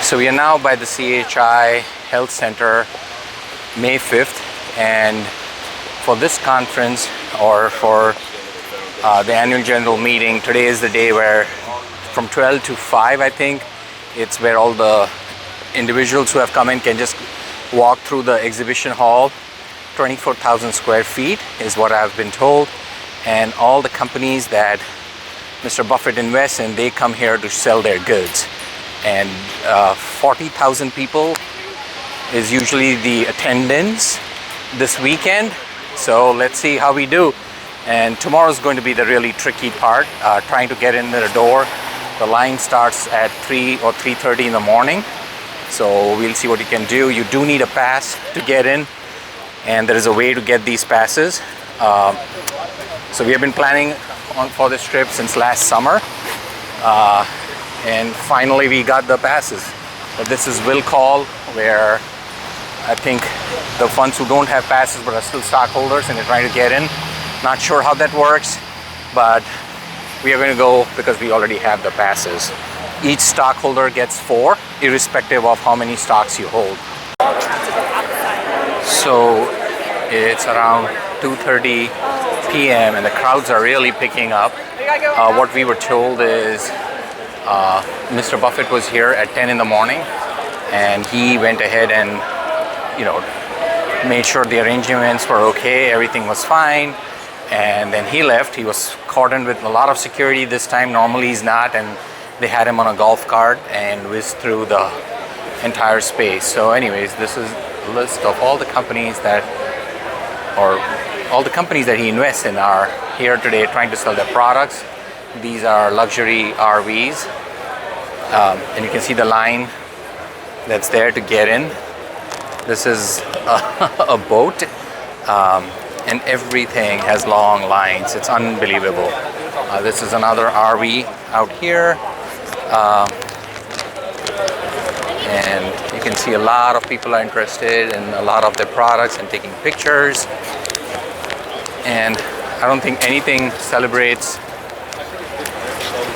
So we are now by the CHI Health Center, May 5th, and for this conference, or for the annual general meeting, today is the day where from 12 to 5, I think, it's where all the individuals who have come in can just walk through the exhibition hall. 24,000 square feet is what I've been told, and all the companies that Mr. Buffett invests in, they come here to sell their goods. And 40,000 people is usually the attendance this weekend, so let's see how we do. And tomorrow's going to be the really tricky part, trying to get in the door. The line starts at 3 or 3:30 in the morning, so we'll see what you can do. You do need a pass to get in, and there is a way to get these passes. So we have been planning for this trip since last summer, and finally we got the passes. But this is will call, where I think the ones who don't have passes but are still stockholders and they're trying to get in. Not sure how that works, but we are going to go because we already have the passes. Each stockholder gets 4, irrespective of how many stocks you hold. So it's around 2:30 p.m. and the crowds are really picking up. What we were told is Mr. Buffett was here at 10 in the morning, and he went ahead and, made sure the arrangements were okay, everything was fine. And then he left. He was cordoned with a lot of security this time. Normally he's not, and they had him on a golf cart and whizzed through the entire space. So anyways, this is a list of all the companies that he invests in are here today trying to sell their products. These are luxury RVs, and you can see the line that's there to get in. This is a boat. And everything has long lines. It's unbelievable. This is another RV out here. And you can see a lot of people are interested in a lot of their products and taking pictures. And I don't think anything celebrates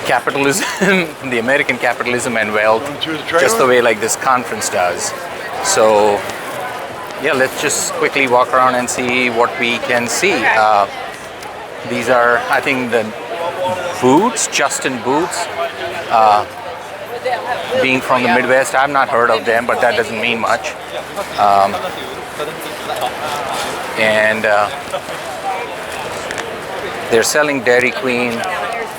capitalism, the American capitalism and wealth, just the way like this conference does. So yeah, let's just quickly walk around and see what we can see. These are, I think, the boots, Justin boots. Being from the Midwest, I've not heard of them, but that doesn't mean much. And they're selling Dairy Queen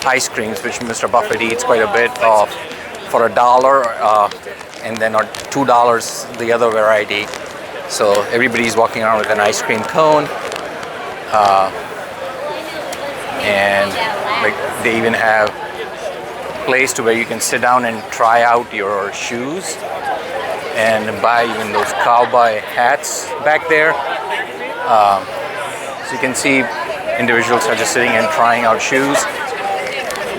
ice creams, which Mr. Buffett eats quite a bit of, for $1, and then $2 the other variety. So everybody's walking around with an ice cream cone, and like they even have a place to where you can sit down and try out your shoes and buy even those cowboy hats back there. So you can see individuals are just sitting and trying out shoes.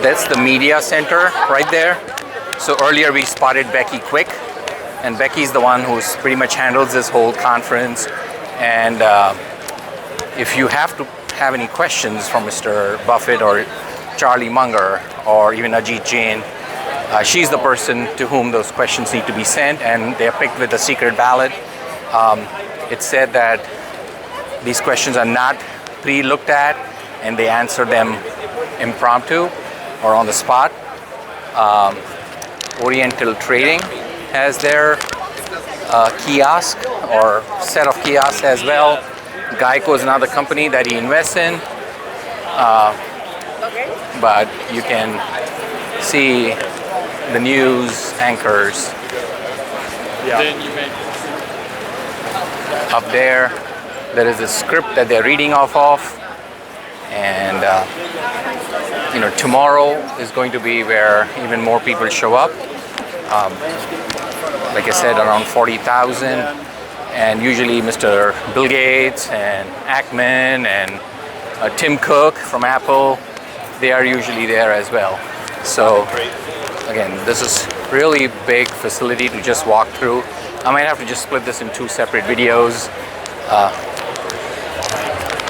That's the media center right there. So earlier we spotted Becky Quick. And Becky's the one who's pretty much handles this whole conference. And if you have to have any questions from Mr. Buffett or Charlie Munger or even Ajit Jain, she's the person to whom those questions need to be sent, and they're picked with a secret ballot. It's said that these questions are not pre-looked at, and they answer them impromptu or on the spot. Oriental Trading has their kiosk or set of kiosks as well. Geico is another company that he invests in, but you can see the news anchors up there. There is a script that they're reading off of, and tomorrow is going to be where even more people show up. Like I said, around 40,000, and usually Mr. Bill Gates and Ackman and Tim Cook from Apple, they are usually there as well. So again, this is really big facility to just walk through. I might have to just split this in 2 separate videos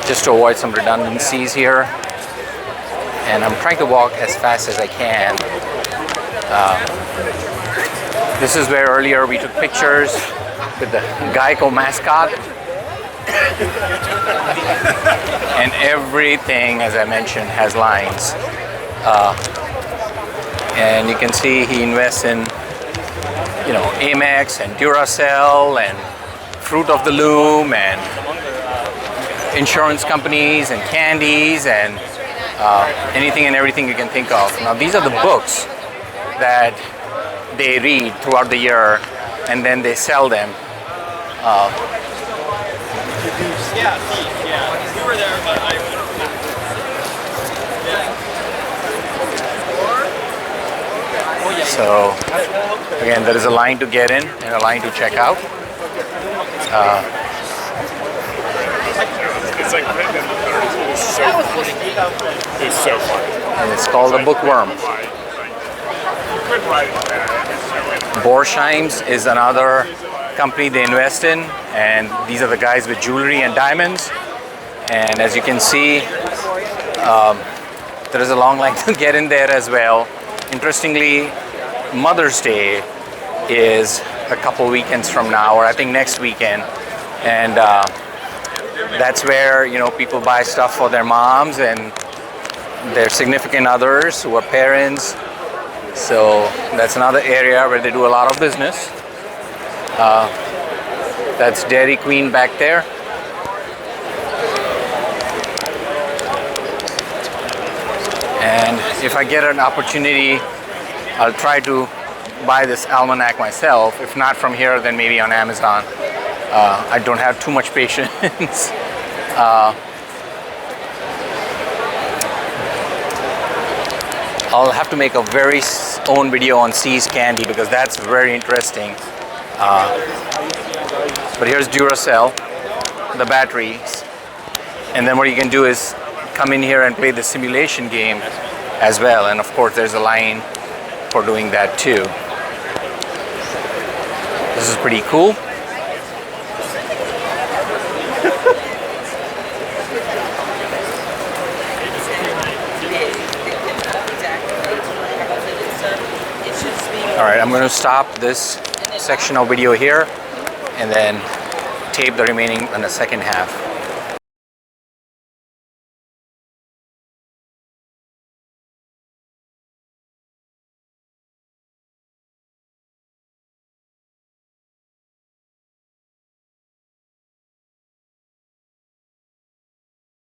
just to avoid some redundancies here. And I'm trying to walk as fast as I can. This is where earlier we took pictures with the Geico mascot. And everything, as I mentioned, has lines. And you can see he invests in, you know, Amex and Duracell and Fruit of the Loom and insurance companies and Candies and anything and everything you can think of. Now these are the books that they read throughout the year and then they sell them. We were there, but So again, there is a line to get in and a line to check out. it's like written in the letters. It's so funny. And it's called the Bookworm. Borsheim's is another company they invest in, and these are the guys with jewelry and diamonds. And as you can see, there is a long line to get in there as well. Interestingly, Mother's Day is a couple weekends from now, or I think next weekend, and that's where, you know, people buy stuff for their moms and their significant others who are parents. So that's another area where they do a lot of business. That's Dairy Queen back there. And if I get an opportunity, I'll try to buy this almanac myself. If not from here, then maybe on Amazon. I don't have too much patience. I'll have to make a very own video on C's Candy because that's very interesting. But here's Duracell, the batteries. And then what you can do is come in here and play the simulation game as well. And of course, there's a line for doing that too. This is pretty cool. All right, I'm going to stop this section of video here and then tape the remaining in the second half.